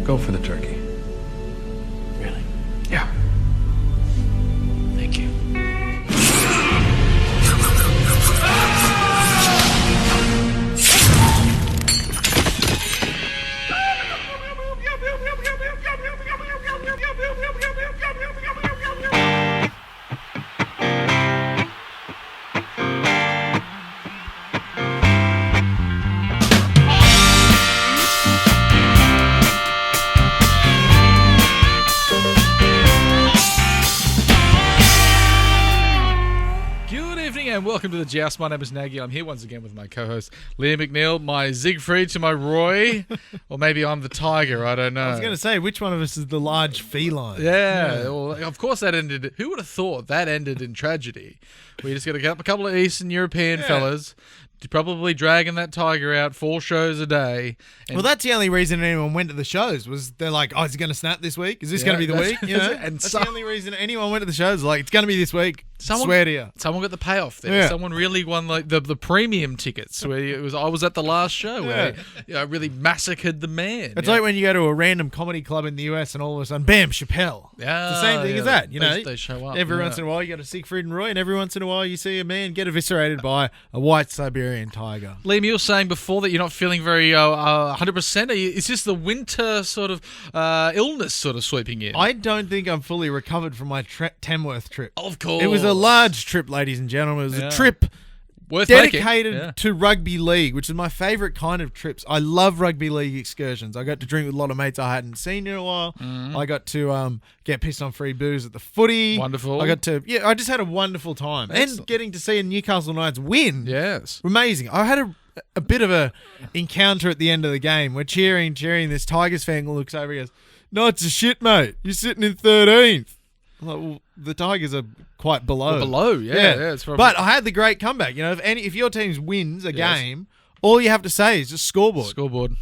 Go for the turkey. Really? Yeah. Thank you. And welcome to the Joust. My name is Naggy. I'm here once again with my co-host Liam McNeil, my Siegfried to my Roy, or maybe I'm the tiger. I don't know. I was going to say, which one of us is the large feline? Yeah. Well, of course that ended. Who would have thought that ended in tragedy? We just got a couple of Eastern European fellas probably dragging that tiger out 4 shows a day. Well, that's the only reason anyone went to the shows was they're like, oh, is he going to snap this week? Is this going to be the week? You know? And that's the only reason anyone went to the shows. Like, it's going to be this week. Swear to you. Someone got the payoff there. Yeah. Someone really won like the premium tickets. Where I was at the last show where really massacred the man. It's like when you go to a random comedy club in the US and all of a sudden, bam, Chappelle. Yeah, it's the same thing as that. You know, they show up. Every once in a while, you got a Siegfried and Roy, and every once in a while, you see a man get eviscerated by a white Siberian tiger. Liam, you were saying before that you're not feeling very 100%. Is this the winter sort of illness sort of sweeping in? I don't think I'm fully recovered from my Tamworth trip. Of course. It was a large trip, ladies and gentlemen. It was a trip worth dedicated to rugby league, which is my favourite kind of trips. I love rugby league excursions. I got to drink with a lot of mates I hadn't seen in a while. I got to get pissed on free booze at the footy. Wonderful. I just had a wonderful time. Excellent. And getting to see a Newcastle Knights win. Yes. Amazing. I had a bit of a encounter at the end of the game. We're cheering. This Tigers fan looks over and goes, "No, it's a shit, mate. You're sitting in 13th. I'm like, well, the Tigers are quite below. It's probably... But I had the great comeback. You know, if your team wins a game, all you have to say is just scoreboard. Scoreboard.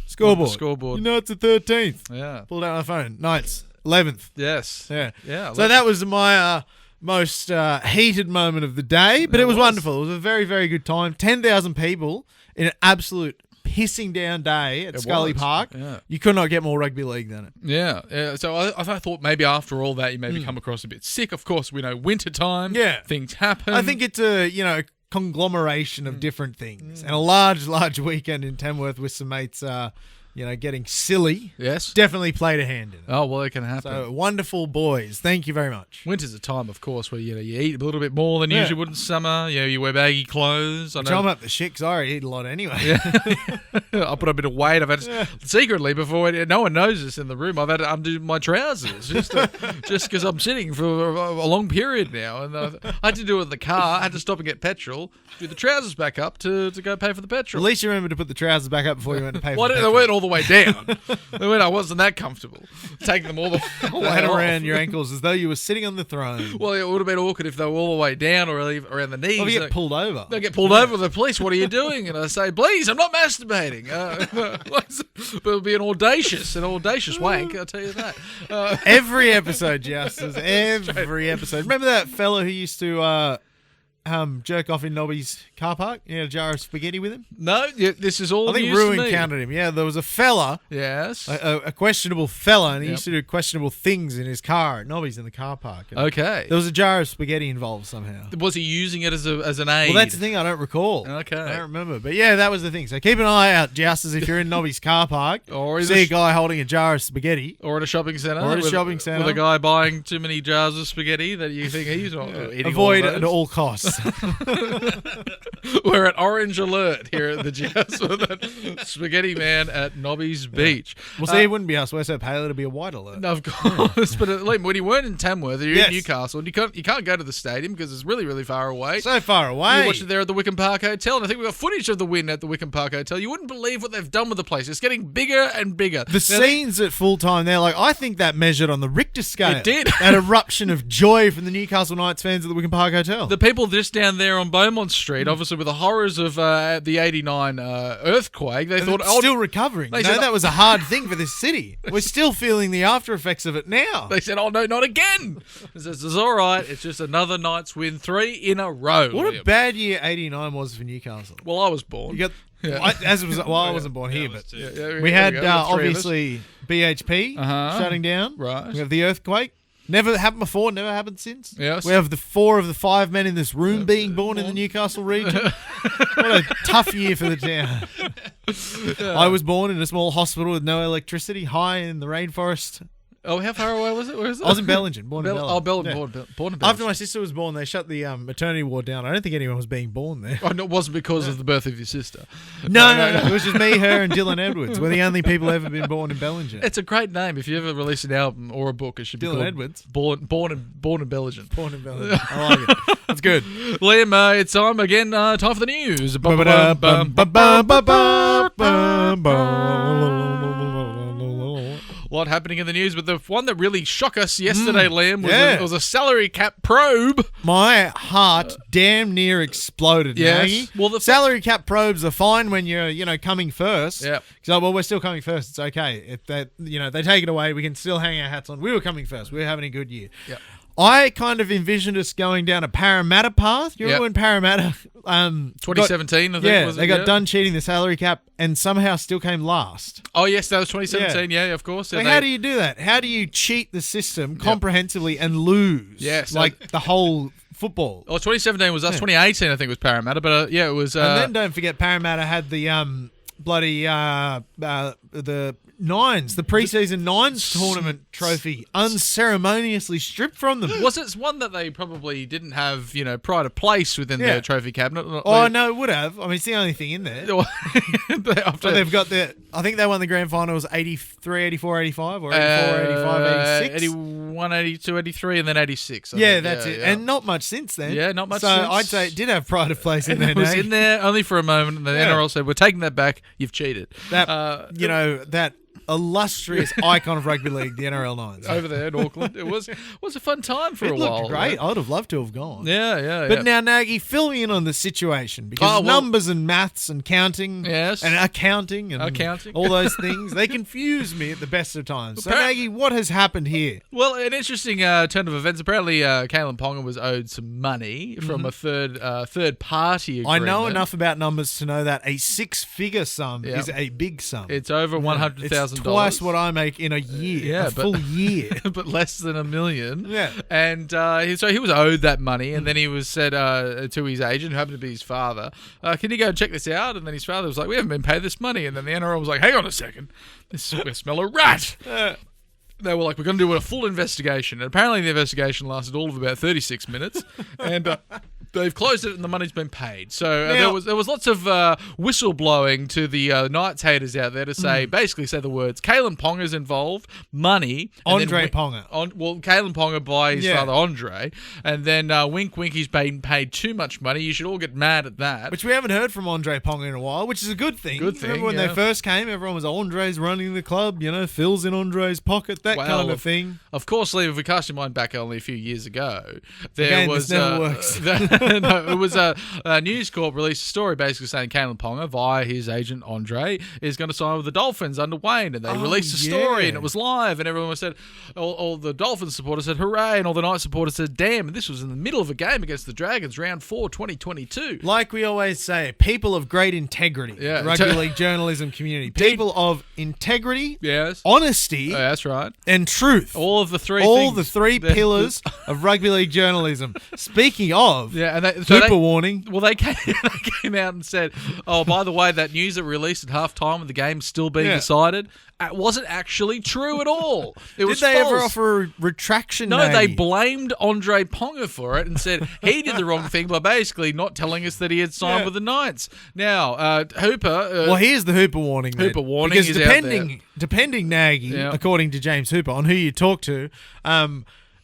You know, it's the 13th. Yeah. Pulled out my phone. Knights, 11th. Yes. Yeah. Yeah. So that was my most heated moment of the day, but it was wonderful. It was a very, very good time. 10,000 people in an absolute pissing down day at Scully Park. Yeah. You could not get more rugby league than it. Yeah. So I thought maybe after all that you maybe come across a bit sick. Of course, we know winter time. Yeah. Things happen. I think it's a conglomeration of different things, and a large weekend in Tamworth with some mates. Getting silly. Yes. Definitely played a hand in it. Oh, well, it can happen. So, wonderful boys. Thank you very much. Winter's a time, of course, where you eat a little bit more than you usually would in summer. You wear baggy clothes. I'm up the shit because I already eat a lot anyway. I put a bit of weight. I've had secretly before no one knows this in the room. I've had to undo my trousers just because I'm sitting for a long period now, and I had to do it in the car. I had to stop and get petrol. Do the trousers back up to go pay for the petrol. At least you remember to put the trousers back up before you went to pay for the petrol. They weren't all the way down. I wasn't that comfortable taking them all the way around your ankles as though you were sitting on the throne. Well, it would have been awkward if they were all the way down or around the knees. Well, you get pulled over. They get pulled over with the police. What are you doing? And I say, please, I'm not masturbating. But it'll be an audacious wank, I'll tell you that. Every episode, Justice. Every episode. Remember that fella who used to jerk off in Nobby's car park? You had a jar of spaghetti with him? No, this is all I think news to Ruin me. counted him. Yeah, there was a fella. Yes. A questionable fella, and he used to do questionable things in his car at Nobby's in the car park. Okay. There was a jar of spaghetti involved somehow. Was he using it as an aid? Well, that's the thing. I don't recall. Okay. I don't remember. But yeah, that was the thing. So keep an eye out, Justice, if you're in Nobby's car park, or see a guy holding a jar of spaghetti. Or at a shopping centre. With a guy buying too many jars of spaghetti that you think he's not eating. Avoid at all costs. We're at orange alert here at the Joust with that spaghetti man at Nobby's Beach. Well, see, it wouldn't be us. We're so pale, it'd be a white alert. No, of course. But Liam, when you weren't in Tamworth, you're in Newcastle, and you can't go to the stadium because it's really, really far away. So far away. You watched it there at the Wickham Park Hotel, and I think we got footage of the win at the Wickham Park Hotel. You wouldn't believe what they've done with the place. It's getting bigger and bigger. The scenes at full time, they're like, I think that measured on the Richter scale. It did. An eruption of joy from the Newcastle Knights fans at the Wickham Park Hotel. The people just down there on Beaumont Street, obviously with the horrors of the 89 earthquake, they thought... still recovering. They said, that was a hard thing for this city. We're still feeling the after effects of it now. They said, oh, no, not again. It's all right. It's just another Knights win, 3 in a row. What a bad year 89 was for Newcastle. Well, I was born. I wasn't born here, but we had obviously BHP shutting down. Right. We have the earthquake. Never happened before, never happened since. Yes. We have the 4 of the 5 men in this room being born in the Newcastle region. What a tough year for the town. I was born in a small hospital with no electricity, high in the rainforest. Oh, how far away was it? Where is it? I was in Bellingen, born in Bellingen. Oh, Bellingen, Yeah. born in Bellingen. After my sister was born, they shut the maternity ward down. I don't think anyone was being born there. Oh, no, it wasn't because of the birth of your sister. No. It was just me, her, and Dylan Edwards. We're the only people ever been born in Bellingen. It's a great name. If you ever release an album or a book, it should be Dylan called Edwards. Born in Bellingen. Born in Bellingen. I like it. That's good. Liam, it's time again. Time for the news. A lot happening in the news, but the one that really shocked us yesterday, Liam, was a salary cap probe. My heart damn near exploded, Yes. Naggy. Well, the salary cap probes are fine when you're, coming first. Yeah. So, well, we're still coming first. It's okay. If they take it away, we can still hang our hats on. We were coming first. We were having a good year. Yeah. I kind of envisioned us going down a Parramatta path. You remember when Parramatta 2017, I think. Yeah, was it? they got done cheating the salary cap and somehow still came last. Oh, yes, that was 2017. Yeah, of course. Like, how do you do that? How do you cheat the system comprehensively and lose? Yes. Like the whole football. Oh, 2017 was us. 2018, I think, was Parramatta. But, it was... and then don't forget, Parramatta had the bloody... the Nines, the preseason Nines tournament trophy unceremoniously stripped from them. Was it one that they probably didn't have, pride of place within their trophy cabinet? Oh, no, it would have. I mean, it's the only thing in there. But they've got I think they won the grand final, was 83, 84, 85, or 84, 85, 86. 81, 82, 83, and then 86. That's it. And not much since then. Yeah, not much so since. I'd say it did have pride of place in there. It was in there only for a moment, and the NRL said, we're taking that back, you've cheated. That illustrious icon of rugby league, the NRL Nines. Over there in Auckland. It was a fun time for a while. It looked great. I would have loved to have gone. Yeah. But now, Naggy, fill me in on the situation, because numbers and maths and counting and accounting and all those things, they confuse me at the best of times. So, Naggy, what has happened here? Well, an interesting turn of events. Apparently, Kalen Ponga was owed some money from a third party agreement. I know enough about numbers to know that a 6-figure sum is a big sum. It's over $100,000. Twice what I make in a year, a full year. But less than $1 million. Yeah. And so he was owed that money, and then he was said to his agent, who happened to be his father, can you go and check this out? And then his father was like, we haven't been paid this money. And then the NRL was like, hang on a second, I smell a rat. They were like, we're going to do a full investigation. And apparently the investigation lasted all of about 36 minutes. And they've closed it and the money's been paid. So there was lots of whistleblowing to the Knights haters out there to basically say the words, Kalen Ponga's involved, money. Andre Ponga. Kalen Ponga by his father, Andre. And then wink, wink, he's been paid too much money. You should all get mad at that. Which we haven't heard from Andre Ponga in a while, which is a good thing. Remember when they first came, everyone was, Andre's running the club, Phil's in Andre's pocket, that kind of thing. Of course, Lee, if we cast your mind back only a few years ago, this never works. It was a News Corp released a story basically saying Kalen Ponga, via his agent Andre, is going to sign with the Dolphins under Wayne. And they released a story and it was live, and everyone said, all the Dolphins supporters said, hooray, and all the Knights supporters said, damn. And this was in the middle of a game against the Dragons, round 4, 2022. Like we always say, people of great integrity, the rugby league journalism community. People of integrity, honesty, that's right, and truth. All the three pillars of rugby league journalism. Speaking of, warning. Well, they came out and said, oh, by the way, that news that released at halftime of the game still being decided, it wasn't actually true at all. Did they ever offer a retraction? No, they blamed Andre Ponga for it and said he did the wrong thing by basically not telling us that he had signed with the Knights. Now, Hooper... here's the Hooper warning. Hooper warning because is depending, Naggy, according to James Hooper, on who you talk to...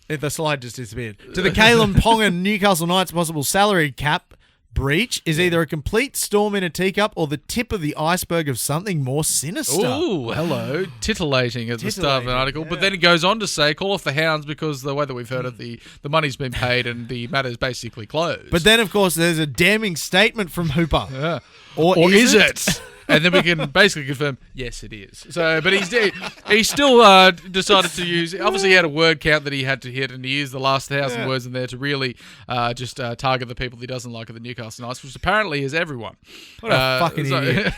the slide just disappeared. To the Kalen Ponga Newcastle Knights possible salary cap breach is either a complete storm in a teacup or the tip of the iceberg of something more sinister. Ooh, hello. Titillating at the start of an article. Yeah. But then it goes on to say, call off the hounds because the way that we've heard it, the money's been paid and the matter's basically closed. But then, of course, there's a damning statement from Hooper. Yeah. Or is it? And then we can basically confirm, yes, it is. So, but he still decided to use. Obviously, he had a word count that he had to hit, and he used the last 1,000 words in there to really just target the people he doesn't like at the Newcastle Knights, which apparently is everyone. What a fucking idiot!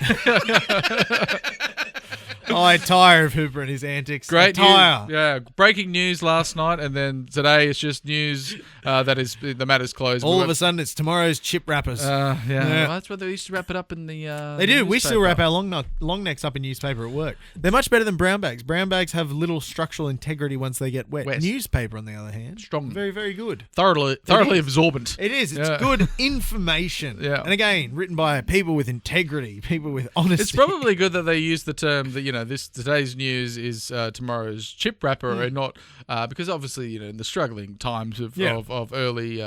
I tire of Hooper and his antics. Great I news. tire. Yeah, breaking news last night, and then today it's just news that is the matter's closed. All of a sudden, it's tomorrow's chip wrappers. Yeah. Yeah. Well, that's where they used to wrap it up in the. They do. We still newspaper. wrap our long necks up in newspaper at work. They're much better than brown bags. Brown bags have little structural integrity once they get wet. Wet. Newspaper, on the other hand, Strong. very, very good. thoroughly absorbent. It is. It's Yeah. good information. Yeah. And again, written by people with integrity, people with honesty. It's probably good that they use the term that this today's news is tomorrow's chip wrapper, and not because obviously in the struggling times of early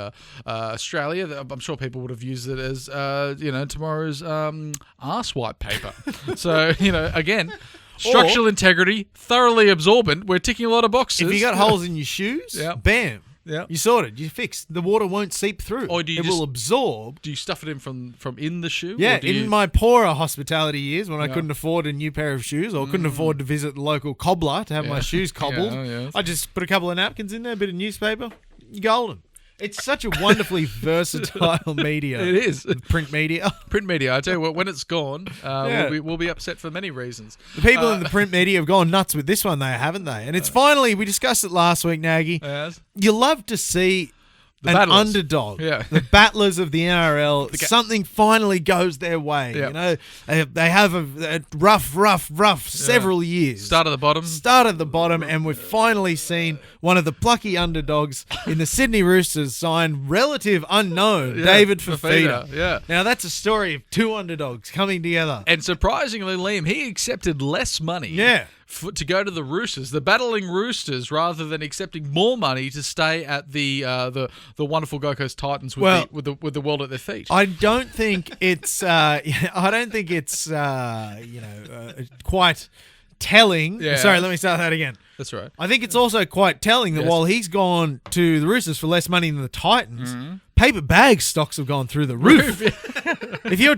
Australia, I'm sure people would have used it as tomorrow's arse wipe paper. So again. Structural integrity, thoroughly absorbent. We're ticking a lot of boxes. If you got holes in your shoes, bam. Yeah. You sorted. You fixed. The water won't seep through. Or do you it will absorb. Do you stuff it in from in the shoe? Yeah, or do in you... my poorer hospitality years when I couldn't afford a new pair of shoes or couldn't afford to visit the local cobbler to have my shoes cobbled, I just put a couple of napkins in there, a bit of newspaper, you're golden. It's such a wonderfully versatile media. It is. Print media. Print media. I tell you what, when it's gone, we'll be upset for many reasons. The people in the print media have gone nuts with this one, haven't they? And it's finally, we discussed it last week, Naggy. Yes. You love to see an battlers. underdog. Yeah. The battlers of the NRL, something finally goes their way. Yep. They have a rough several years. Start at the bottom. Start at the bottom, and we've finally seen one of the plucky underdogs in the Sydney Roosters sign relative unknown, David Fifita. Yeah. Now, that's a story of two underdogs coming together. And surprisingly, Liam, he accepted less money. Yeah. To go to the Roosters, the battling Roosters, rather than accepting more money to stay at the wonderful Gold Coast Titans with the world at their feet. I don't think it's quite telling. Yeah. Sorry, let me start that again. That's right. I think it's also quite telling that while he's gone to the Roosters for less money than the Titans, paper bag stocks have gone through the roof. If you're,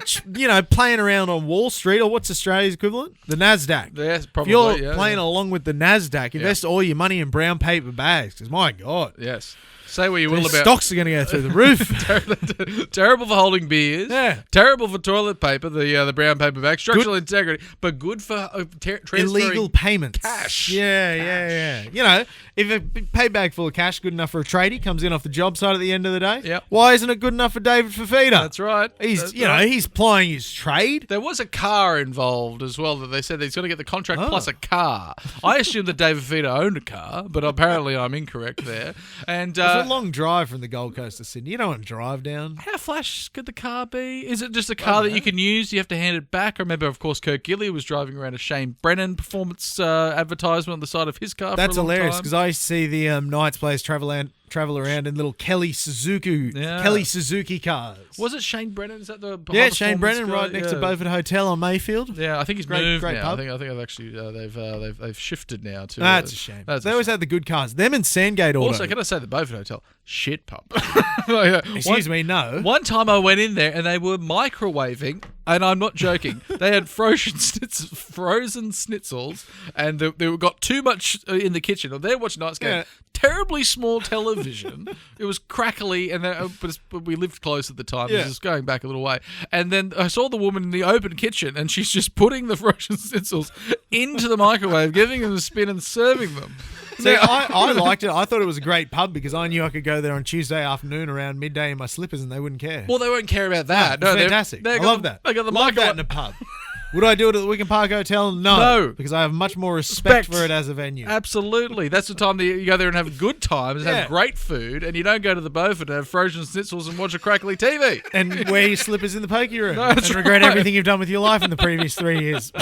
playing around on Wall Street, or what's Australia's equivalent? The NASDAQ. Yes, probably. If you're playing along with the NASDAQ, invest all your money in brown paper bags, because my God. Yes. Say what you will about stocks are going to go through the roof. Terrible for holding beers. Yeah. Terrible for toilet paper, the brown paper bag. Structural integrity, but good for transferring illegal payments. Cash. Yeah. If a pay bag full of cash good enough for a tradie comes in off the job site at the end of the day, why isn't it good enough for David Fifita? That's right. He's plying his trade. There was a car involved as well that they said he's going to get the contract plus a car. I assumed that David Fifita owned a car, but apparently I'm incorrect there. And it's a long drive from the Gold Coast to Sydney. You don't want to drive down. How flash could the car be? Is it just a car that you can use? You have to hand it back. I remember, of course, Kirk Gilly was driving around a Shane Brennan performance advertisement on the side of his car. That's for a long hilarious time. because I see the Knights players travel around in little Kelly Suzuki cars. Was it Shane Brennan? Is that the Shane Brennan right next to Beaufort Hotel on Mayfield? Yeah, I think he's great moved pub. now. I think I've actually they've shifted now to. That's a shame. They always had the good cars. Them and Sandgate Auto. Also, can I say the Beaufort Hotel? Shit pub. Excuse me, no. One time I went in there and they were microwaving, and I'm not joking. They had frozen schnitzels, and they got too much in the kitchen. They're watching Knights game. Yeah. Terribly small television. It was crackly, and but we lived close at the time. Yeah. This is going back a little way. And then I saw the woman in the open kitchen, and she's just putting the frozen schnitzels into the microwave, giving them a spin, and serving them. See, I liked it. I thought it was a great pub because I knew I could go there on Tuesday afternoon around midday in my slippers and they wouldn't care. Well, they won't care about that. No, fantastic. I love that. They got the love that in a pub. Would I do it at the Wigan Park Hotel? No. Because I have much more respect for it as a venue. Absolutely. That's the time that you go there and have good times, have great food, and you don't go to the Beaufort to have frozen schnitzels and watch a crackly TV. And wear your slippers in the pokey room. And regret everything you've done with your life in the previous 3 years.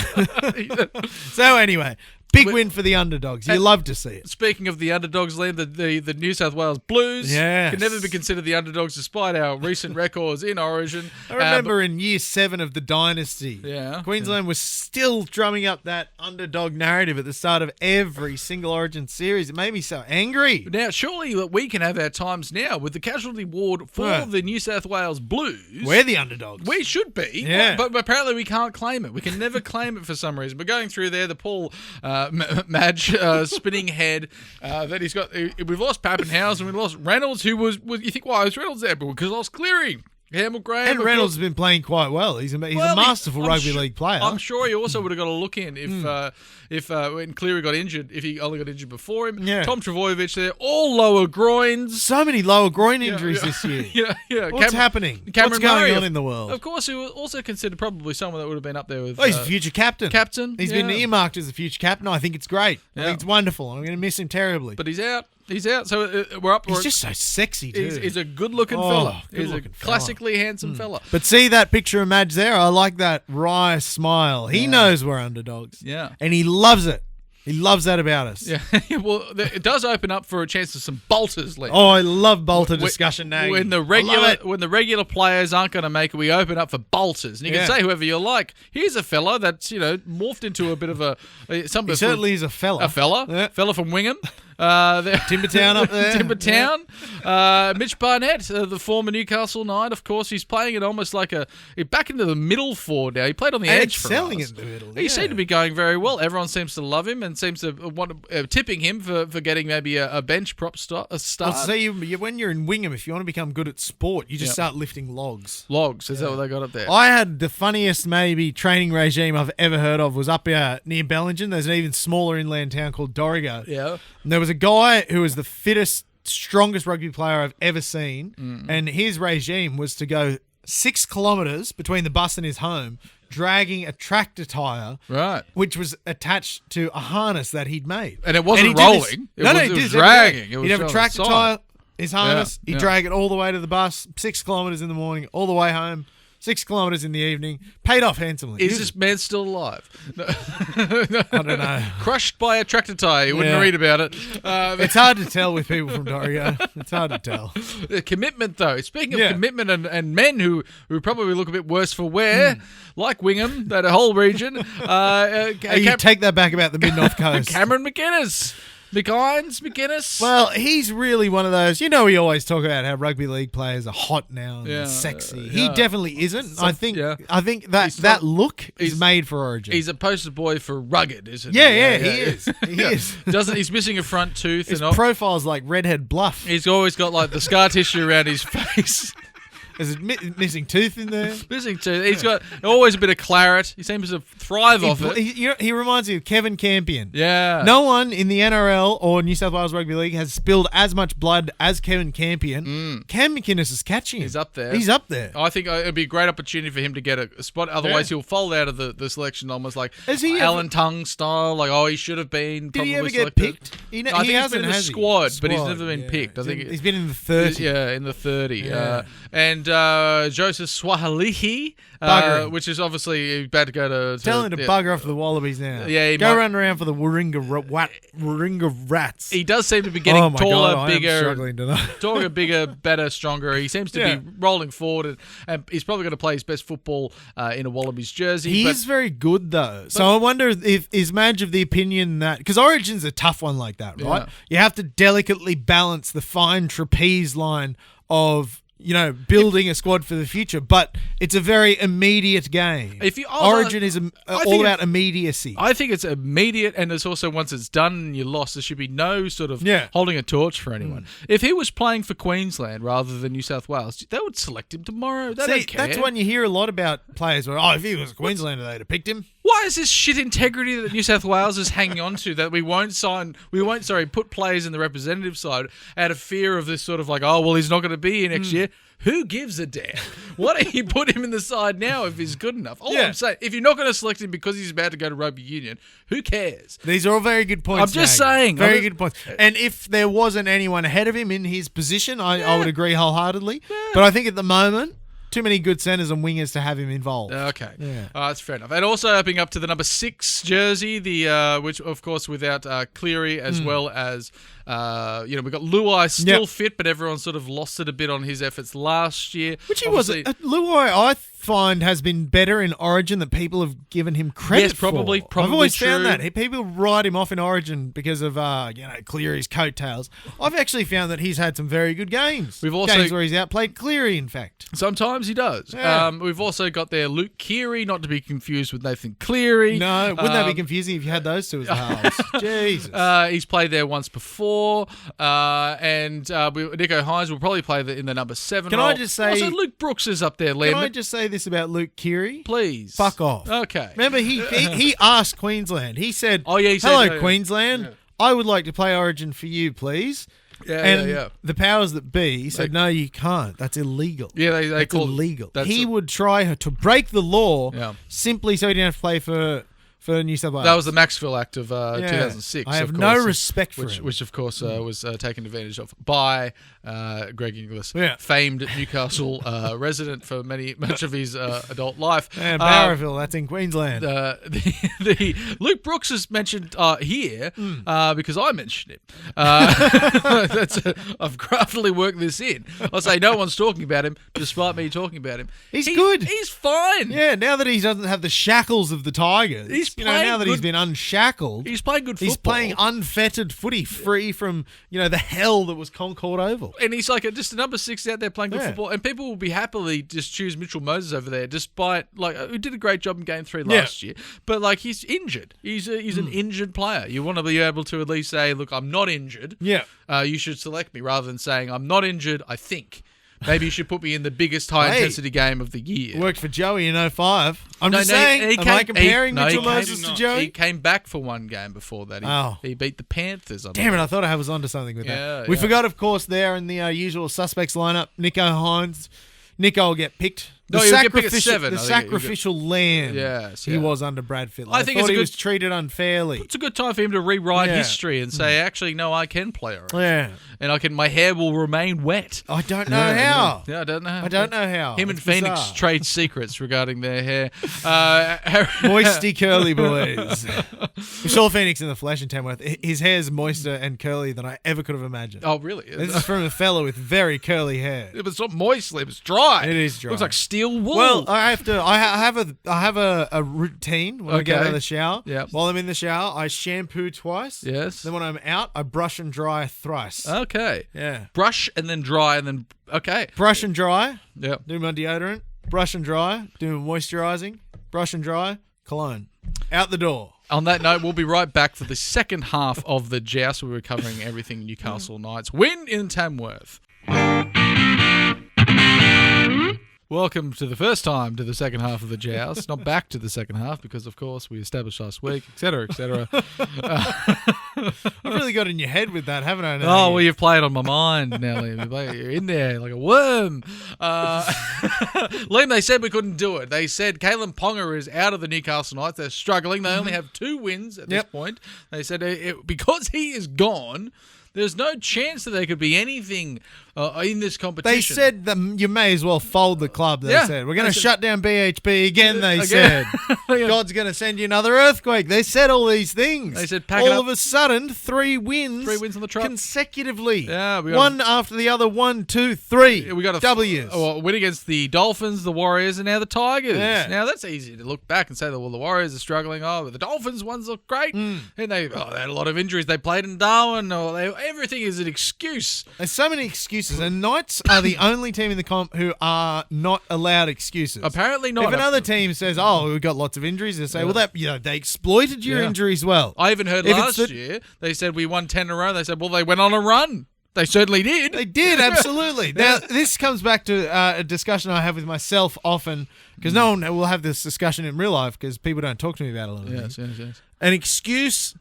So anyway, big win for the underdogs. You love to see it. Speaking of the underdogs, Liam, the New South Wales Blues can never be considered the underdogs despite our recent records in Origin. I remember in year 7 of the dynasty, Queensland was still drumming up that underdog narrative at the start of every single Origin series. It made me so angry. Now, surely we can have our times now with the casualty ward for the New South Wales Blues. We're the underdogs. We should be, but apparently we can't claim it. We can never claim it for some reason. We're going through there, the Paul Madge spinning head that he's got. We've lost Pappenhausen, we've lost Reynolds, who was you think, why is Reynolds there? But because I was Cleary. Hamill Graham. And Reynolds has been playing quite well. He's a masterful rugby league player. I'm sure he also would have got a look in if when Cleary got injured, if he only got injured before him. Yeah. Tom Trbojevic, they're all lower groins. So many lower groin injuries this year. Yeah. What's happening? Cameron What's going Murray, on in the world? Of course, he was also considered probably someone that would have been up there with. Oh, he's a future captain. He's been yeah. earmarked as a future captain. I think it's great. I think it's wonderful. I'm going to miss him terribly. But he's out. He's out. So we're up. He's just so sexy, too. He's a good-looking fella. He's a good-looking classically handsome fella. But see that picture of Madge there? I like that wry smile. He knows we're underdogs. Yeah. And he loves it. He loves that about us. Yeah. Well, it does open up for a chance of some bolters, Lee. Oh, I love bolter discussion now. When the regular players aren't going to make it, we open up for bolters. And you can say whoever you like. Here's a fella that's, morphed into a bit of a... He certainly is a fella. A fella. Yeah. Fella from Wingham. Timbertown up there. Timbertown. Mitch Barnett, the former Newcastle Knight, of course, he's playing it almost like back into the middle forward now. He played on the edge for excelling us. in the middle. He seemed to be going very well. Everyone seems to love him and seems to want tipping him for getting maybe a bench prop start. Well, see, when you're in Wingham, if you want to become good at sport, you just start lifting logs. Logs, is that what they got up there? I had the funniest maybe training regime I've ever heard of was up near Bellingen. There's an even smaller inland town called Dorrigo. Yeah. And there was a guy who was the fittest, strongest rugby player I've ever seen, and his regime was to go 6 kilometres between the bus and his home, dragging a tractor tyre, right, which was attached to a harness that he'd made. And it wasn't rolling. It was dragging. He'd have a tractor tyre, his harness, he'd drag it all the way to the bus, 6 kilometres in the morning, all the way home, 6 kilometres in the evening, paid off handsomely. Is this man still alive? No. I don't know. Crushed by a tractor tyre. You wouldn't read about it. It's hard to tell with people from Dorrigo. It's hard to tell. Commitment, though. Speaking of commitment and men who probably look a bit worse for wear, like Wingham, that whole region. You take that back about the Mid-North Coast. Cameron McInnes. Well, he's really one of those. We always talk about how rugby league players are hot now and sexy. He definitely isn't. I think that look is made for Origin. He's a poster boy for rugged, isn't he? Yeah, he is. He is. He's missing a front tooth. His profile's like Redhead Bluff. He's always got like the scar tissue around his face. There's a missing tooth in there. Missing tooth. He's got always a bit of claret. He seems to thrive off it. He reminds me of Kevin Campion. Yeah. No one in the NRL or New South Wales Rugby League has spilled as much blood as Kevin Campion. Cam McInnes is catching him. He's up there. I think it'd be a great opportunity for him to get a spot. Otherwise, he'll fold out of the selection almost like Alan Tung style. Like, he should have been. Did he ever selected. get picked? I think he's been in the squad, but he's never been picked. I think he's been in the 30. Yeah, in the 30. Yeah. And Joseph Swahilihi, which is obviously bad to go to. Tell him to bugger off the Wallabies now. Yeah, go run around for the Warringah Rats. He does seem to be getting taller, God, bigger, struggling tonight. taller, bigger, better, stronger. He seems to be rolling forward, and he's probably going to play his best football in a Wallabies jersey. He is very good though. So I wonder if is Madge of the opinion that because Origin's a tough one like that, right? You have to delicately balance the fine trapeze line of building a squad for the future, but it's a very immediate game. Origin is all about immediacy. I think it's immediate, and it's also once it's done and you lost, there should be no sort of holding a torch for anyone. If he was playing for Queensland rather than New South Wales, they would select him tomorrow. They don't care. That's when you hear a lot about players where, if he was a Queenslander, they'd have picked him. Why is this shit integrity that New South Wales is hanging on to that we won't put players in the representative side out of fear of this sort of like, he's not going to be here next year. Who gives a damn? Why don't you put him in the side now if he's good enough? All I'm saying, if you're not going to select him because he's about to go to rugby union, who cares? These are all very good points. I'm just saying. Very good points. And if there wasn't anyone ahead of him in his position, I would agree wholeheartedly. Yeah. But I think at the moment, too many good centres and wingers to have him involved. Okay. Yeah. That's fair enough. And also opening up to the number 6 jersey, which, of course, without Cleary as well as, we've got Luai still fit, but everyone sort of lost it a bit on his efforts last year. Which he wasn't. Luai, I find has been better in Origin than people have given him credit Yes, probably for. I've always found true. that. People write him off in Origin because of Cleary's coattails. I've actually found that he's had some very good games. We've also- games where he's outplayed Cleary, in fact. Sometimes he does. Yeah. We've also got there Luke Keary, not to be confused with Nathan Cleary. No, wouldn't that be confusing if you had those two as the halves? Jesus. He's played there once before, and Nico Hines will probably play in the number 7 Can role. I just say- Also, Luke Brooks is up there, Liam. Can I just say this about Luke Keary? Please. Fuck off. Okay. Remember, he asked Queensland. He said, Oh, yeah, he said, hello, yeah. Queensland. Yeah. I would like to play Origin for you, please. Yeah. The powers that be said, no, you can't. That's illegal. Yeah, they That's call illegal. that's He would try to break the law Yeah. simply so he didn't have to play for New South Wales. That was the Maxwell Act of 2006. I have of no course, respect for him. which of course was taken advantage of by Greg Inglis, Yeah. famed Newcastle resident for much of his adult life. And Barraville, that's in Queensland. The Luke Brooks is mentioned here because I mentioned him. I've craftily worked this in. I say no one's talking about him, despite me talking about him. He's good. He's fine. Yeah, now that he doesn't have the shackles of the Tigers, He's now playing that he's good- been unshackled, He's playing good football. he's playing unfettered footy, free from the hell that was Concord Oval. And he's like just a number 6 out there playing good Yeah. football, and people will be happily just choose Mitchell Moses over there, despite who did a great job in Game 3 last year. But he's injured. He's an injured player. You want to be able to at least say, "Look, I'm not injured. Yeah. You should select me," rather than saying, "I'm not injured. I think maybe you should put me in the biggest high intensity game of the year." Worked for Joey in 05. I'm No, just no, saying, he am came- I comparing he- no, he Mitchell came- Moses to Joey? He came back for one game before that. He beat the Panthers. Damn it, I thought I was onto something with that. We forgot, of course, there in the usual suspects lineup, Nico Hines. Nico will get picked. No, he'll get picked at 7. The I think he'll sacrificial lamb Yes, he yeah. was under Brad Fittler. I think thought it's a he good- was treated unfairly. It's a good time for him to rewrite Yeah. history and say, actually, no, I can play Origin. Yeah. And my hair will remain wet. I don't know how. Yeah, I don't know. I don't know how. Him and It's Phoenix bizarre. trade secrets regarding their hair. Moisty curly boys. We saw Phoenix in the flesh in Tamworth. His hair's moister and curly than I ever could have imagined. Oh, really? This is from a fella with very curly hair. It's not moist, Liam. It's dry. It is dry. Looks like steel wool. Well, I have a routine when I get out of Okay. the shower. Yep. While I'm in the shower, I shampoo twice. Yes. Then when I'm out, I brush and dry thrice. Okay. Yeah. Brush and then dry and then... Okay. Brush and dry. Yep. Do my deodorant. Brush and dry. Do my moisturising. Brush and dry. Cologne. Out the door. On that note, we'll be right back for the second half of the Joust. We're covering everything Newcastle Knights. Win in Tamworth. Welcome to the first time to the second half of the Joust. Not back to the second half because, of course, we established last week, etc., etc. I've really got in your head with that, haven't I? Oh, well, you've played on my mind now, Liam. You're in there like a worm. Liam, they said we couldn't do it. They said Kalen Ponga is out of the Newcastle Knights. They're struggling. They only have 2 wins at this point. They said because he is gone, there's no chance that there could be anything in this competition. They said that you may as well fold the club, they said. We're going to shut down BHP again, they said. God's going to send you another earthquake. They said all these things. They said pack it all up. of a sudden, 3 wins. 3 wins on the trot. Consecutively. Yeah, we got one after the other. 1, 2, 3. We got a W's. Win against the Dolphins, the Warriors, and now the Tigers. Yeah. Now that's easy to look back and say that the Warriors are struggling. Oh, the Dolphins ones look great, and they had a lot of injuries. They played in Darwin. Everything is an excuse. There's so many excuses, and Knights are the only team in the comp who are not allowed excuses. Apparently not. If another team says, "Oh, we've got lots of injuries," they say, "Well, they exploited your injuries well." I even heard If last it's year they said we won 10 in a row. They said, well, they went on a run. They certainly did. They did, absolutely. Now, this comes back to a discussion I have with myself often, because no one will have this discussion in real life because people don't talk to me about a lot of things. Yes. An excuse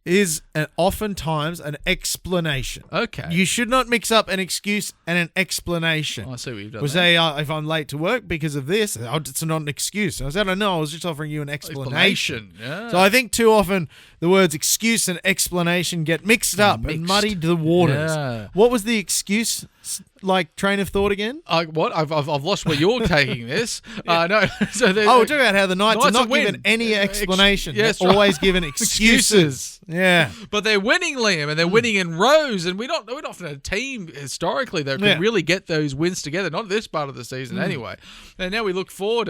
is oftentimes an explanation. Okay. You should not mix up an excuse and an explanation. I see what you've done. We say, if I'm late to work because of this, it's not an excuse. I said, no, I was just offering you an explanation. Yeah. So I think too often the words excuse and explanation get mixed up and muddied the waters. Yeah. What was the excuse train of thought again? What? I've lost where you're taking this. No. So We're talking about how the Knights are not win. given any explanation. yes, They're always given excuses. Yeah. But they're winning, Liam, and they're winning in rows. And we don't often have a team historically that can really get those wins together. Not this part of the season, anyway. And now we look forward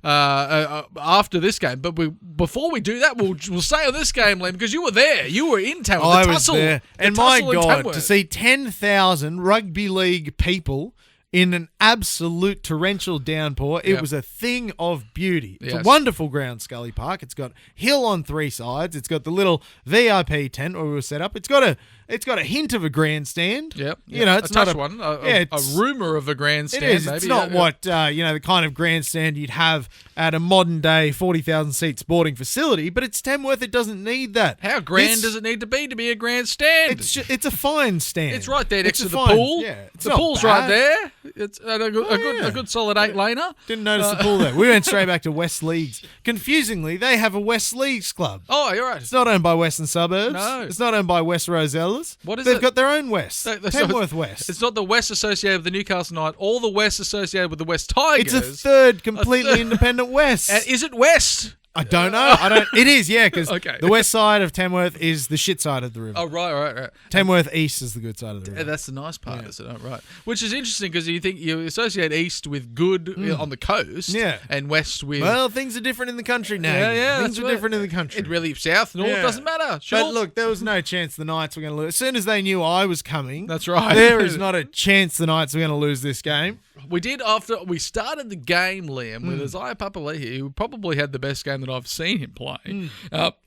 after this game. But before we do that, we'll say on this game, Liam, because you were there, you were in town. I was there, and my God, to see 10,000 rugby league people in an absolute torrential downpour. It was a thing of beauty. It's a wonderful ground, Scully Park. It's got hill on three sides. It's got the little VIP tent where we were set up. It's got a hint of a grandstand. Yep. You know, it's not one. A rumor of a grandstand. It is. Maybe. It's not what the kind of grandstand you'd have at a modern day 40,000 seat sporting facility. But it's Tamworth. It doesn't need that. How grand does it need to be a grandstand? It's a fine stand. It's right there next to the pool. Yeah, the pool's right there. It's a good solid 8-laner. Didn't notice the pool there. We went straight back to West Leagues. Confusingly, they have a West Leagues club. Oh, you're right. It's not owned by Western Suburbs. No. It's not owned by West Rosellas. What is They've it? got their own West. Tamworth West. It's not the West associated with the Newcastle Knights, all the West associated with the West Tigers. It's a third completely independent West. And is it West? I don't know. It is, yeah, because Okay. the west side of Tamworth is the shit side of the river. Oh, right. Tamworth East is the good side of the river. That's the nice part, isn't it? Right. Which is interesting because you associate East with good on the coast, and West with... Well, things are different in the country now. Yeah, things are different in the country. It really, south, north, doesn't matter. Sure. But look, there was no chance the Knights were going to lose. As soon as they knew I was coming, that's right. There is not a chance the Knights were going to lose this game. We did after we started the game, Liam, with Isaiah Papali'i, who probably had the best game that I've seen him play.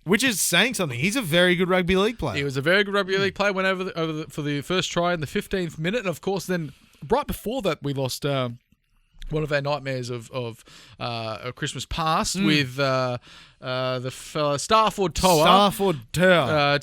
Which is saying something. He's a very good rugby league player. He was a very good rugby league player. Went over for the first try in the 15th minute, and of course, then right before that, we lost one of our nightmares of Christmas past with the fella Starford Toa.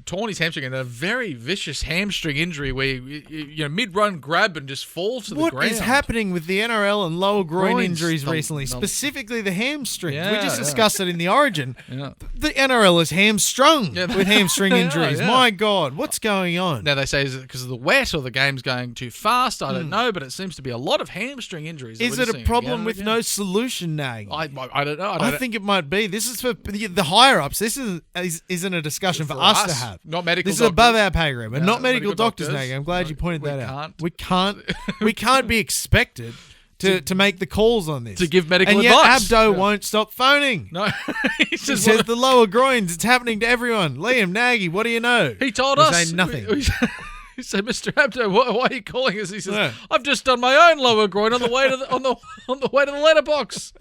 Torn his hamstring and a very vicious hamstring injury where you mid-run grab and just fall to the ground. What is happening with the NRL and lower groin injuries recently, specifically the hamstring? We just discussed it in the Origin. Yeah. The NRL is hamstrung with hamstring injuries. My God, what's going on? Now they say is it because of the wet or the game's going too fast? I don't know, but it seems to be a lot of hamstring injuries. Is it a problem with no solution, Nag? I don't know. I think it might be. This is for the higher ups. This isn't a discussion for us to have. Not medical. This doctors. is above our pay grade. We're not medical doctors, doctors. Nag. I'm glad you pointed that out. We can't be expected to make the calls on this. To give medical advice. And yet Abdo won't stop phoning. No. He says the lower groins. It's happening to everyone. Liam, Naggy, what do you know? He told us. Say nothing. He said, "Mr. Abdo, why are you calling us?" He says, "I've just done my own lower groin on the way to the letterbox.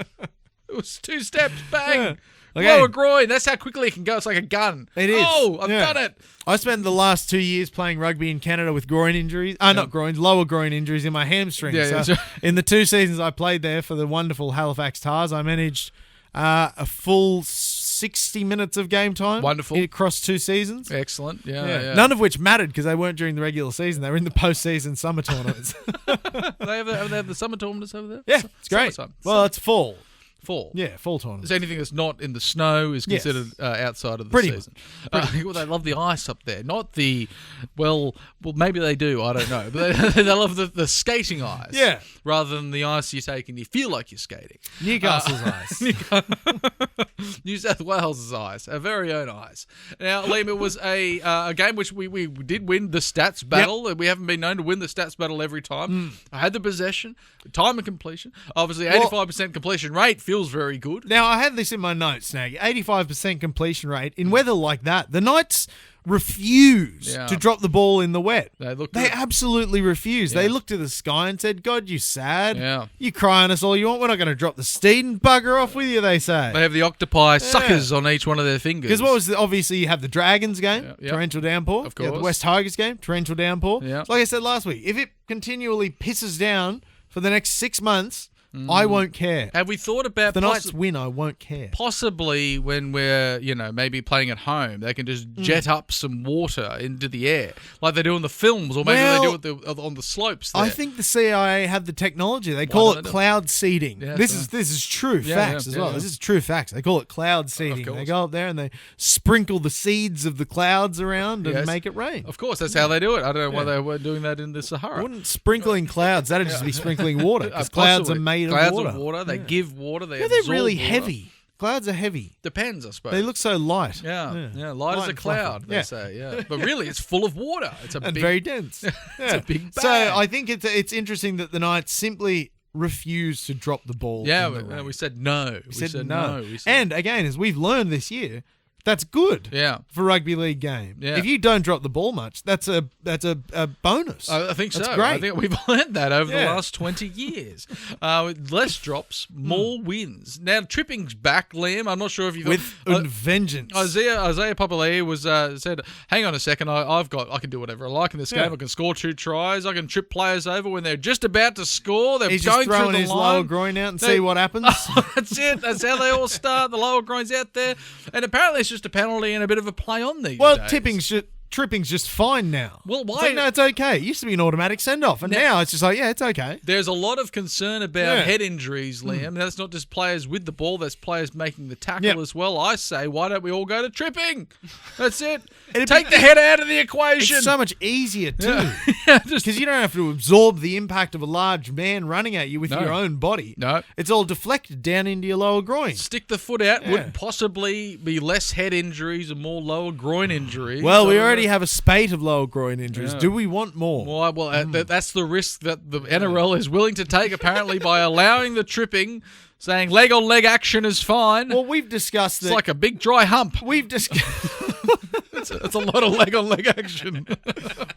It was 2 steps, bang." Yeah. Okay. Lower groin. That's how quickly it can go. It's like a gun. It is. Oh, I've done it. I spent the last 2 years playing rugby in Canada with groin injuries. Not groins, lower groin injuries in my hamstrings. In the 2 seasons I played there for the wonderful Halifax Tars, I managed a full 60 minutes of game time. Wonderful. Across 2 seasons. Excellent. Yeah. None of which mattered because they weren't during the regular season. They were in the postseason summer tournaments. They have the summer tournaments over there? Yeah, it's great. Well, it's fall. Fall. Yeah, fall tournament. So anything that's not in the snow is considered outside of the season. Well, they love the ice up there. Not the, well, maybe they do. I don't know. But they love the skating ice. Yeah. Rather than the ice you take and you feel like you're skating. Newcastle's ice. New South Wales' ice. Our very own ice. Now, Liam, it was a game which we did win the stats battle. Yep. We haven't been known to win the stats battle every time. I had the possession, time and completion. Obviously, 85% completion rate feels very good. Now, I had this in my notes, Snag. 85% completion rate. In weather like that, the Knights refuse to drop the ball in the wet. They absolutely refuse. They looked to the sky and said, "God, you sad. Yeah. You cry on us all you want. We're not going to drop the steed and bugger off with you," they say. They have the octopi suckers on each one of their fingers. Because what was obviously you have the Dragons game, torrential downpour. Of course. You have the West Tigers game, torrential downpour. Yeah. So like I said last week, if it continually pisses down for the next 6 months, I won't care. Have we thought about if the Knights win? I won't care. Possibly when we're, maybe playing at home, they can just jet up some water into the air like they do in the films, or maybe they do it on the slopes there. I think the CIA have the technology. They call it cloud seeding. Yeah, this is true facts as well. This is true facts. They call it cloud seeding. They go up there and they sprinkle the seeds of the clouds around and make it rain. Of course, that's how they do it. I don't know why they were doing that in the Sahara. Wouldn't sprinkling clouds, that'd just be sprinkling water, because clouds are made of water. They give water. They're really water. heavy. Clouds are heavy. Depends, I suppose. They look so light. Yeah, light as a and cloud, fluffy. they say. Yeah, but really, it's full of water. It's And very dense. It's a big bag. So I think it's interesting that the Knights simply refused to drop the ball. Yeah, in the rain. we said no. We said no. We said, And again, as we've learned this year, that's good. Yeah. For a rugby league game. Yeah. If you don't drop the ball much, that's a bonus. I think That's so. great. I think we've learned that over the Yeah. last 20 years. Less drops, more wins. Now, tripping's back, Liam. I'm not sure if you With thought... vengeance. Isaiah Papali'i was said, "Hang on a second, I can do whatever I like in this game. Yeah. I can score 2 tries. I can trip players over when they're just about to score. They're He's going just throwing through the his line. lower groin out and see what happens. That's it. That's how they all start. The lower groins out there, and apparently it's just a penalty and a bit of a play on these Well, days. tripping's just fine now. Well, It's why? like, no, it's okay. It used to be an automatic send-off, and now it's just like, yeah, it's okay. There's a lot of concern about Yeah. head injuries, Liam. That's not just players with the ball, that's players making the tackle Yep. as well. I say, why don't we all go to tripping? That's it. It'd Take be- the head out of the equation. It's so much easier, too. Yeah, just Because you don't have to absorb the impact of a large man running at you with No. your own body. No. It's all deflected down into your lower groin. stick the foot out. Yeah. Would possibly be less head injuries and more lower groin injuries. Well, we So, already have a spate of lower groin injuries. Yeah. Do we want more? That's the risk that the NRL is willing to take, apparently, by allowing the tripping, saying leg on leg action is fine. Well, we've discussed It's that. like a big dry hump. We've discussed. It's a lot of leg on leg action.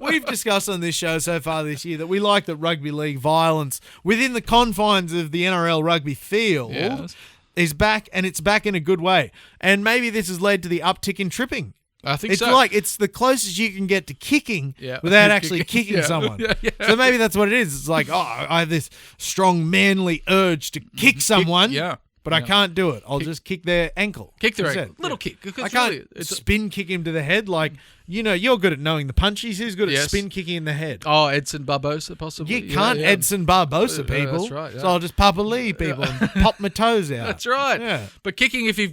We've discussed on this show so far this year that we like that rugby league violence within the confines of the NRL rugby field Yes. is back, and it's back in a good way. And maybe this has led to the uptick in tripping. I think It's so. like it's the closest you can get to kicking Yeah. without actually kicking Yeah. someone. Yeah. So maybe that's what it is. It's like, I have this strong manly urge to kick someone, yeah. but I can't do it. I'll just kick their ankle. Kick their instead. ankle. Little kick. I can't spin kick him to the head like, you're good at knowing the punchies. Who's good at Yes. spin kicking in the head? Oh, Edson Barbosa, possibly. You can't Edson Barbosa people. That's right, yeah. So I'll just Papali'i people and pop my toes out. That's right. Yeah. But kicking, if you've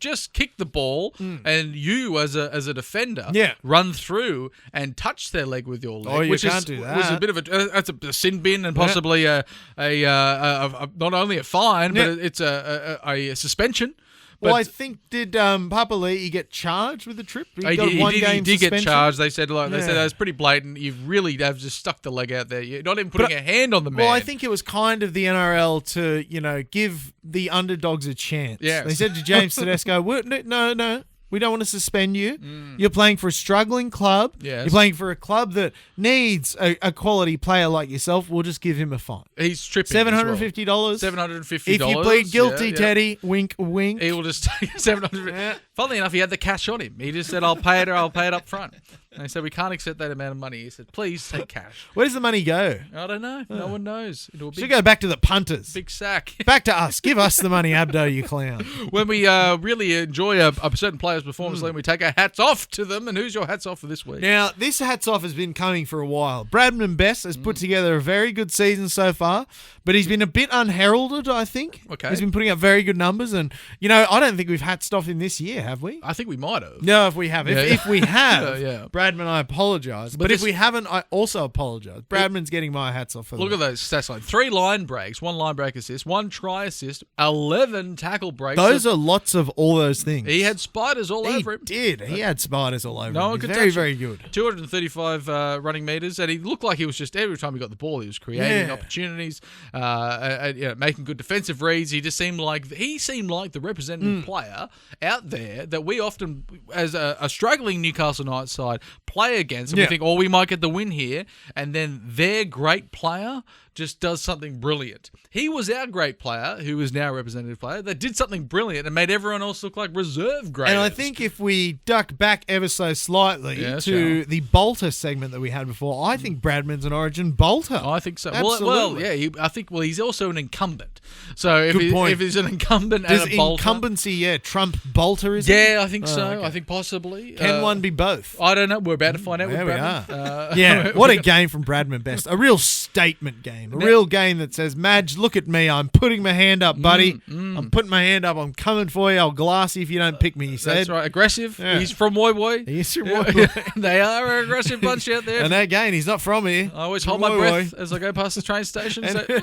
just kicked the ball and you as a defender Yeah. run through and touch their leg with your leg, Oh, you which can't do that. was a bit of that's a sin bin and possibly a not only a fine Yeah. but it's a suspension. Well, But I think did Papali'i get charged with the trip? he got did, one he game did get suspension? charged. They said that Yeah. was pretty blatant. You really have just stuck the leg out there. You're not even putting a hand on the man. Well, I think it was kind of the NRL to, give the underdogs a chance. Yes. They said to James Tedesco, no, we don't want to suspend you. You're playing for a struggling club. Yes. You're playing for a club that needs a quality player like yourself. We'll just give him a fine. he's tripping. $750. $750. If you plead guilty, Yeah. Teddy, wink, wink. He will just take $700. Yeah. Funnily enough, he had the cash on him. He just said, I'll pay it up front. And they said, we can't accept that amount of money. He said, please take cash. Where does the money go? I don't know. No one knows. It'll be Should go back to the punters. big sack. Back to us. Give us the money, Abdo, you clown. When we really enjoy a certain player's performance, then we take our hats off to them. And who's your hats off for this week? Now, this hats off has been coming for a while. Bradman Best has put together a very good season so far, but he's been a bit unheralded, I think. Okay. He's been putting up very good numbers, and, I don't think we've hats off him this year, have we? I think we might have. No, if we have. Yeah, If we have, Yeah. Bradman, I apologise. But But if this- we haven't, I also apologise. Bradman's getting my hats off for Look at those stats line. 3 line breaks, 1 line break assist, 1 try assist, 11 tackle breaks. those are lots of all those things. He had spiders all He over him. did. He had spiders all over No him. one He's could very, touch very him. good. 235 running meters, and he looked like he was just every time he got the ball, he was creating Yeah. opportunities, making good defensive reads. He seemed like the representative player out there that we often, as a struggling Newcastle Knights side, play against, and Yeah. we think, we might get the win here, and then their great player just does something brilliant. He was our great player, who is now a representative player, that did something brilliant and made everyone else look like reserve grades. And I think if we duck back ever so slightly Yes, to the bolter segment that we had before, I think Bradman's an origin bolter. I think so. Absolutely. I think he's also an incumbent. So Good point. if he's an incumbent Does and a bolter, incumbency, trump bolterism? yeah, I think so. okay. I think possibly. Can one be both? I don't know. We're about to find out. There with we Bradman. are. Yeah, what a game from Bradman Best. A real statement game. A real game that says, Madge, look at me. I'm putting my hand up, buddy. I'm putting my hand up. I'm coming for you. I'll glass you if you don't pick me, he said. That's right. Aggressive. Yeah. He's from Woi Woi. He's from Yeah. Woi. They are an aggressive bunch out there. And again, he's not from here. I always From hold my Woi breath Woi. as I go past the train station. And So,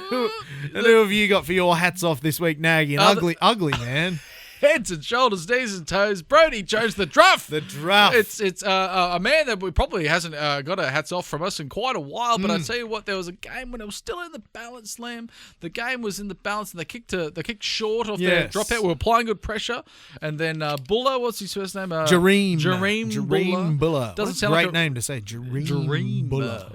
who have you got for your hats off this week, Naggy? An ugly man. heads and shoulders, knees and toes. Brody Joust, the Druff. The Druff. It's a man that we probably hasn't got a hats off from us in quite a while. But I tell you what, there was a game when it was still in the balance, Slam. The game was in the balance, and they kicked short off their drop out. We were applying good pressure, and then Buller, what's his first name? Jareem Buller. Doesn't sound great like name to say. Jareem Buller.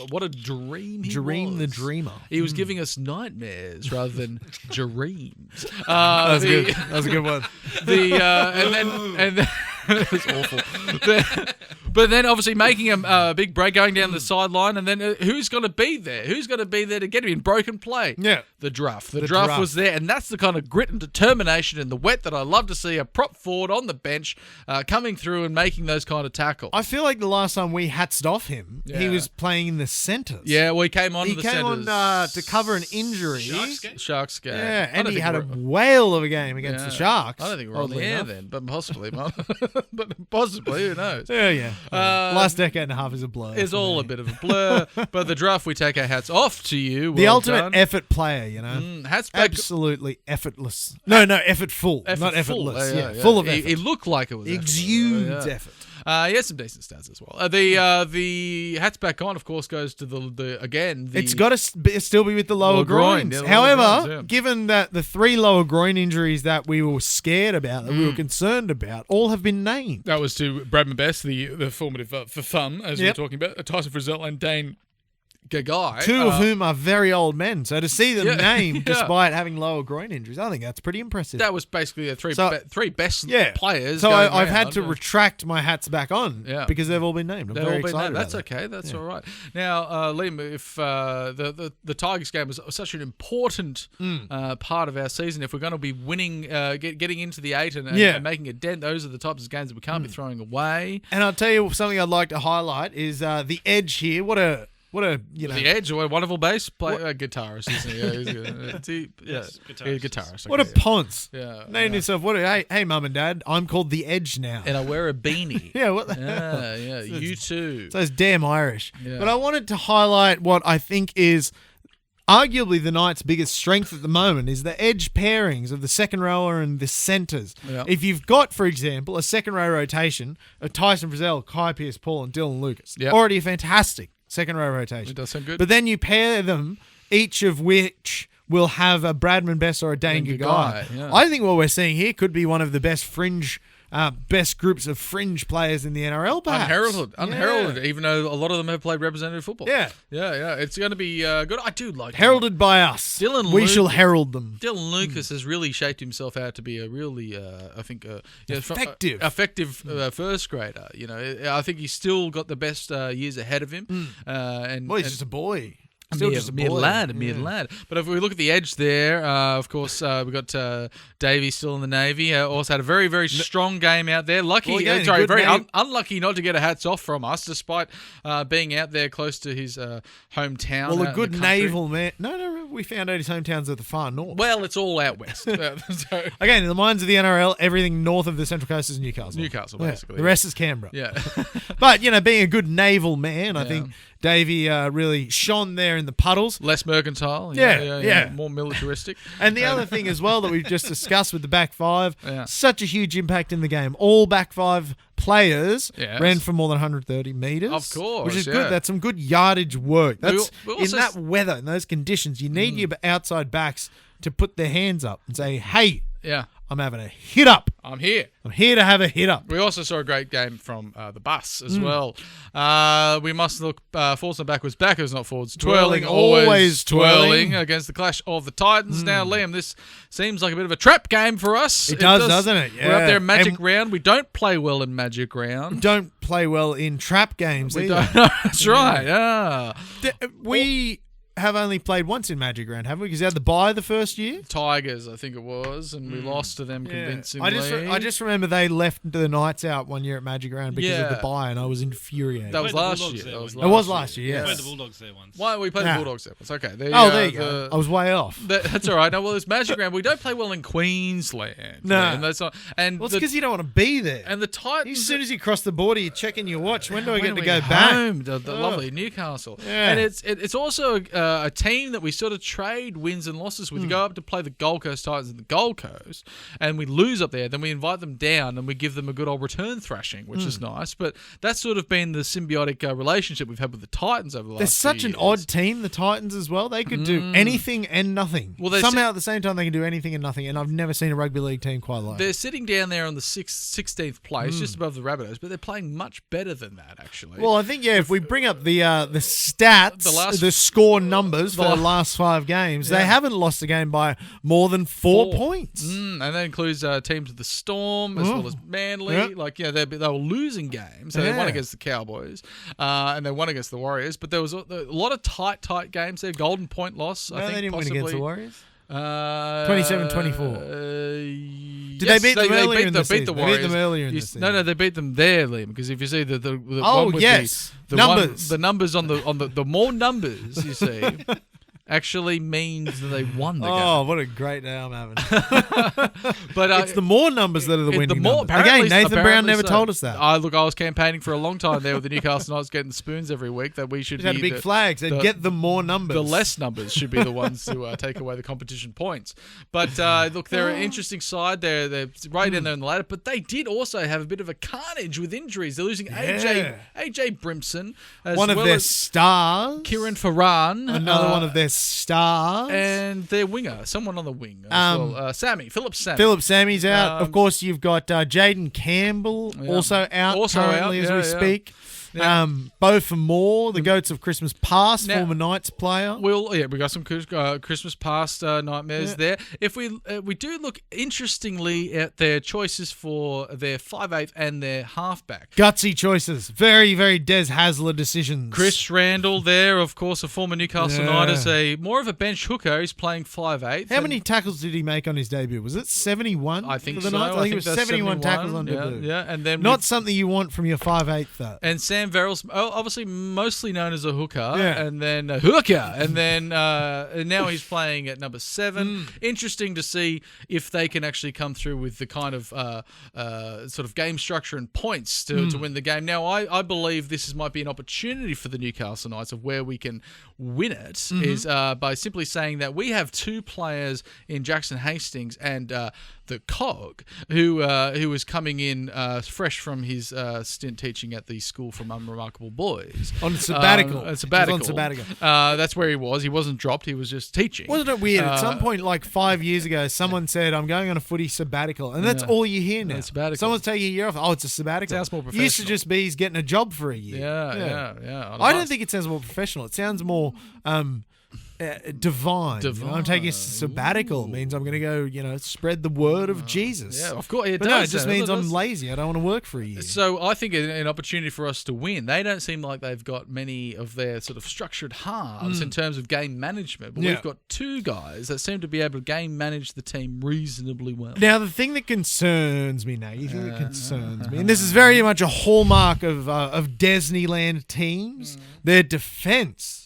What a dream he Jareem was. the Dreamer. He was giving us nightmares rather than dreams. That's good. That was a good one. And then it's awful. But then obviously making a big break going down the sideline, and then who's going to be there? Who's going to be there to get him in broken play? Yeah. The Druff. The Druff was there, and that's the kind of grit and determination in the wet that I love to see a prop forward on the bench coming through and making those kind of tackles. I feel like the last time we hatsed off him, he was playing in the centres. Yeah, well, he came on to the centres. He came on to cover an injury. Sharks game. Yeah, and he had a whale of a game against the Sharks. I don't think we're on the air then, but possibly. But possibly, who knows? Yeah. Last decade and a half is a blur. It's all a bit of a blur. But the Druff, we take our hats off to you. The ultimate effort player, you know. Hats back. Absolutely effortless. No, effortful. Not effortless. Yeah, full of effort. He looked like it was exudes effort. He has some decent stats as well. The hats back on, of course, goes to the it's got to still be with the lower groins. However, given that the 3 lower groin injuries that we were scared about, that we were concerned about, all have been named. That was to Bradman Best, the formative for Thumb, as we were talking about, Tyson Frizzell and Dane Gagai. 2 of whom are very old men. So to see them named despite having lower groin injuries, I think that's pretty impressive. That was basically the three best players. So I've had to retract my hats back on because they've all been named. I'm very excited. That's okay. That's all right. Now, Liam, if the Tigers game was such an important part of our season, if we're going to be winning, getting into the 8 and making a dent, those are the types of games that we can't be throwing away. And I'll tell you something I'd like to highlight is the edge here. What a The Edge, a wonderful bass player, guitarist, isn't he? Guitarist. What a ponce! Yeah, named himself. Hey, mum and dad, I'm called the Edge now, and I wear a beanie. Yeah, what the hell? Yeah, you too. So it's damn Irish. Yeah. But I wanted to highlight what I think is arguably the Knights' biggest strength at the moment is the edge pairings of the second rower and the centres. Yep. If you've got, for example, a second row rotation of Tyson Frizzell, Kai Pearce-Paul, and Dylan Lucas, already a fantastic second row rotation. It does sound good. But then you pair them, each of which will have a Bradman Best or a Dane Gagai. Yeah. I think what we're seeing here could be one of the best best groups of fringe players in the NRL, perhaps. Unheralded, even though a lot of them have played representative football. Yeah. It's going to be good. I do like heralded by us. We shall herald them. Dylan Lucas has really shaped himself out to be a really, effective first grader. You know, I think he's still got the best years ahead of him. He's just a boy. Still just a mere lad. But if we look at the edge there, of course, we've got Davey still in the Navy. Also had a very, very strong game out there. Unlucky not to get a hats off from us, despite being out there close to his hometown. Well, a good naval man. No, we found out his hometown's at the far north. Well, it's all out west. Again, in the minds of the NRL, everything north of the Central Coast is Newcastle. Basically. The rest is Canberra. Yeah. But, being a good naval man, I think Davey really shone there in the puddles. Less mercantile. More militaristic. And the other thing as well that we've just discussed with the back five, such a huge impact in the game. All back five players ran for more than 130 metres. Of course. Which is good. That's some good yardage work. That's in that weather, in those conditions, you need your outside backs to put their hands up and say, hey, I'm having a hit up. I'm here to have a hit up. We also saw a great game from the bus as well. We must look forwards and backwards, not forwards. Twirling, always twirling against the clash of the Titans. Now, Liam, this seems like a bit of a trap game for us. It does, doesn't it? Yeah. We're up there in Magic Round. We don't play well in Magic Round. Don't play well in trap games either. That's right, yeah. We have only played once in Magic Round, haven't we? Because they had the bye the first year. Tigers, I think it was, and we lost to them convincingly. I just remember they left the Knights out one year at Magic Round because of the bye, and I was infuriated. That was last year. It was last year, yes. We played the Bulldogs there once. Why we played the Bulldogs there once? Okay. There you go. I was way off. That's all right. No, well, it's Magic Round. We don't play well in Queensland. No. And that's not, and it's because you don't want to be there. And the Titans... As soon as you cross the border, you're checking your watch. When do I get to go back? The lovely Newcastle. Yeah. And it's also a team that we sort of trade wins and losses with. We go up to play the Gold Coast Titans in the Gold Coast, and we lose up there. Then we invite them down, and we give them a good old return thrashing, which is nice. But that's sort of been the symbiotic relationship we've had with the Titans over the last They're such few an years. odd team, the Titans as well. They could do anything and nothing. Well, somehow at the same time they can do anything and nothing. And I've never seen a rugby league team quite like. They're sitting down there on the 16th place, just above the Rabbitohs, but they're playing much better than that, actually. Well, I think if we bring up the stats, the score numbers for the last 5 games, they haven't lost a game by more than 4 points. And that includes teams of the Storm as well as Manly. Yeah. Like, they were losing games. So they won against the Cowboys and they won against the Warriors. But there was a lot of tight games there. Golden Point loss, I think, they didn't possibly. win against the Warriors. 27-24. Did they beat them earlier in the season? They beat the They Warriors. beat them earlier in the season. No, they beat them there, Liam. Because if you see the Oh, one with yes. the Numbers. the numbers on the more numbers you see actually means that they won the game. Oh, what a great day I'm having. But it's the more numbers that are the winning numbers. Again, Nathan Brown apparently never so. told us that. I was campaigning for a long time there with the Newcastle Knights getting the spoons every week that we should They had be big flags. They'd get the more numbers. The less numbers should be the ones to take away the competition points. But look, they're an interesting side. They're right in there in the ladder. But they did also have a bit of a carnage with injuries. They're losing AJ Brimson, as one of well their as stars. Kieran Ferran, Another one of their stars. and their winger, someone on the wing as well. Philip Sammy. Philip Sammy's out. Of course, you've got Jaden Campbell also out currently as we speak. Bo for Moore, the Goats of Christmas Past, former Knights player. We got some Christmas Past nightmares there. If we do look interestingly at their choices for their 5'8" and their halfback. Gutsy choices. Very, very Des Hasler decisions. Chris Randall there, of course, a former Newcastle Knight, is more of a bench hooker. He's playing 5'8". How many tackles did he make on his debut? Was it 71? I think for the so. Knights? I think it was that's 71 tackles on debut. Yeah, and then not something you want from your 5'8", though. And Sam Verrills, obviously mostly known as a hooker, and then and now he's playing at number 7. Interesting to see if they can actually come through with the kind of sort of game structure and points to win the game. Now, I believe this might be an opportunity for the Newcastle Knights of where we can win it is by simply saying that we have 2 players in Jackson Hastings and the Cog, who is coming in fresh from his stint teaching at the School for Unremarkable Boys. On sabbatical. On sabbatical. On sabbatical. That's where he was. He wasn't dropped. He was just teaching. Wasn't it weird? At some point, like 5 years ago, someone said, I'm going on a footy sabbatical. And that's all you hear now. Sabbatical. Someone's taking a year off. Oh, it's a sabbatical. Sounds more It used to professional. just be he's getting a job for a year. Yeah. I don't think it sounds more professional. It sounds more divine. I'm taking a sabbatical. It means I'm going to go, spread the word of Jesus. Yeah, of course. It But does. no, it just means It I'm does. lazy. I don't want to work for a year. So I think an opportunity for us to win. They don't seem like they've got many of their sort of structured halves in terms of game management. But we've got 2 guys that seem to be able to game manage the team reasonably well. Now, the thing that concerns me, and this is very much a hallmark of Disneyland teams, their defense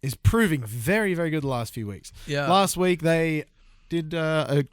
is proving very, very good the last few weeks. Yeah. Last week they did a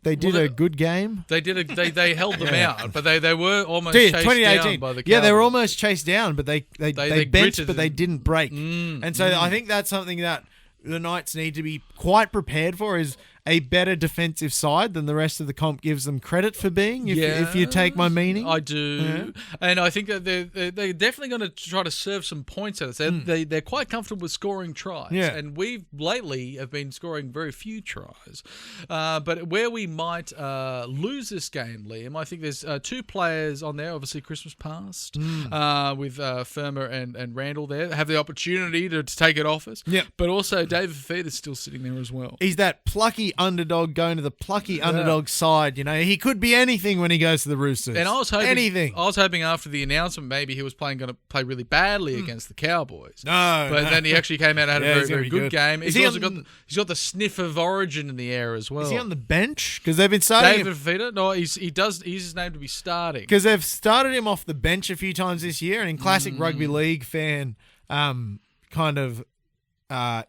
good game. They held them out, but they were almost Dude, chased 2018. down by the Cowboys. Yeah, they were almost chased down, but they benched, gritted but they and- didn't break. And so I think that's something that the Knights need to be quite prepared for, is a better defensive side than the rest of the comp gives them credit for being, if you take my meaning. I do. And I think that they're definitely going to try to serve some points at us. They're quite comfortable with scoring tries. Yeah. And we've lately have been scoring very few tries. But where we might lose this game, Liam, I think there's 2 players on there, obviously Christmas Past, with Firma and Randall there, have the opportunity to take it off us. Yep. But also David Fafita's still sitting there as well. He's that plucky underdog going to the plucky underdog side. He could be anything when he goes to the Roosters. And I was hoping anything. I was hoping after the announcement maybe he was going to play really badly against the Cowboys. No, but then he actually came out and had a very, he's gonna very be good good. game. Is He's he also on- he's got the sniff of Origin in the air as well. Is he on the bench? Because they've been starting David Fafita? No, he's his name to be starting. because they've started him off the bench a few times this year, and in classic rugby league fan kind of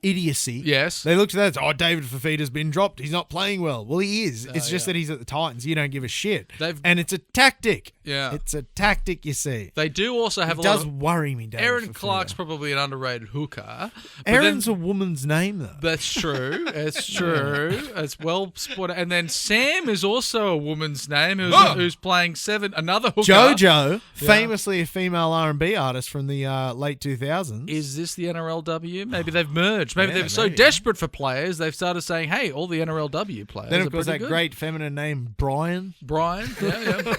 idiocy. Yes. They looked at that. Oh, David Fafita's been dropped. He's not playing well. Well, he is. It's just yeah. that he's at the Titans. You don't give a shit. They've- And it's a tactic. Yeah. It's a tactic, you see. They do also have It a lot does of... worry me, David Aaron Fafita. Clark's probably an underrated hooker. but Aaron's then- a woman's name, though. That's true. It's true. It's well spotted. And then Sam is also a woman's name who's playing seven. Another hooker. JoJo, famously a female R&B artist from the late 2000s. Is this the NRLW? Maybe they've merged. Maybe Yeah, they're so maybe. desperate for players, they've started saying, hey, all the NRLW players Then, are of course, pretty that good. great feminine name, Brian. Brian. Yeah.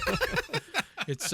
It's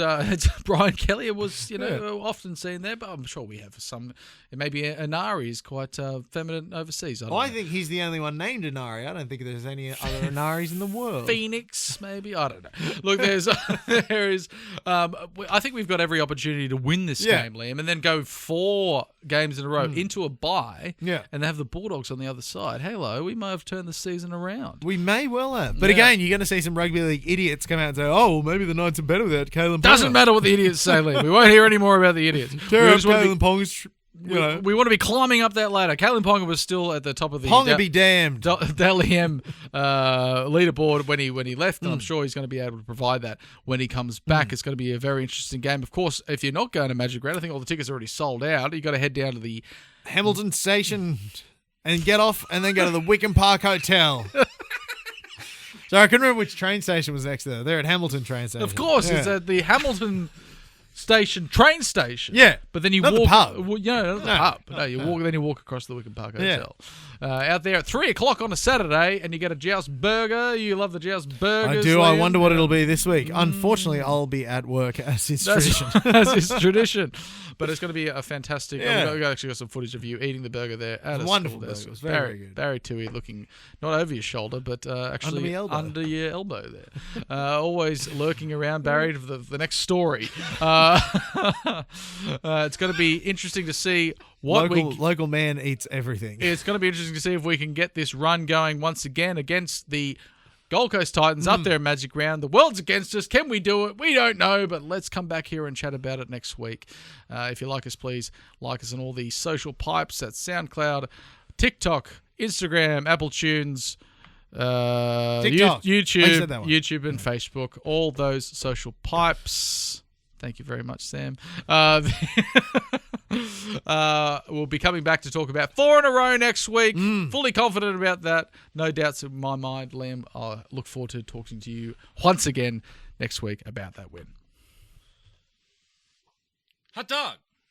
Brian Kelly. It was often seen there, but I'm sure we have some. Maybe Anari is quite feminine overseas. I don't know. I think he's the only one named Inari. I don't think there's any other Inaris in the world. Phoenix, maybe. I don't know. Look, there is. I think we've got every opportunity to win this game, Liam, and then go 4 games in a row into a bye. Yeah. And they have the Bulldogs on the other side. Hello, we may have turned the season around. We may well have. But again, you're going to see some rugby league idiots come out and say, oh, well, maybe the Knights are better without Kalen Ponga. Doesn't matter what the idiots say, Liam. We won't hear any more about the idiots. Tear up Kalen Ponga's, We want to be climbing up that ladder. Kalen Ponga was still at the top of the Ponga be damned. Dally M leaderboard when he left, and I'm sure he's going to be able to provide that when he comes back. It's going to be a very interesting game. Of course, if you're not going to Magic Round, I think all the tickets are already sold out. You've got to head down to the Hamilton Station and get off and then go to the Wickham Park Hotel. So I couldn't remember which train station was next there. They're at Hamilton train station. Of course, it's at the Hamilton train station. Yeah. But then you Not walk. the pub. Well, not the pub. No, you walk. Then you walk across the Wickham Park Hotel. Out there at 3:00 on a Saturday, and you get a Joust burger. You love the Joust burgers. I do. I Liam. wonder what it'll be this week. Unfortunately, I'll be at work as is tradition. As is tradition. But it's going to be a fantastic. Yeah. We've actually got some footage of you eating the burger there. At a Wonderful school. burger. That's It was very good. Barry Toohey looking not over your shoulder, but actually my elbow. under your elbow there. Always lurking around, Barry, for the next story. It's going to be interesting to see what Local man eats everything. It's going to be interesting to see if we can get this run going once again against the Gold Coast Titans up there at Magic Round. The world's against us. Can we do it? We don't know, but let's come back here and chat about it next week. If you like us, please like us on all the social pipes. That's SoundCloud, TikTok, Instagram, Apple Tunes, TikTok. YouTube and Facebook. All those social pipes. Thank you very much, Sam. We'll be coming back to talk about 4 in a row next week. Fully confident about that. No doubts in my mind, Liam. I look forward to talking to you once again next week about that win. Hot dog.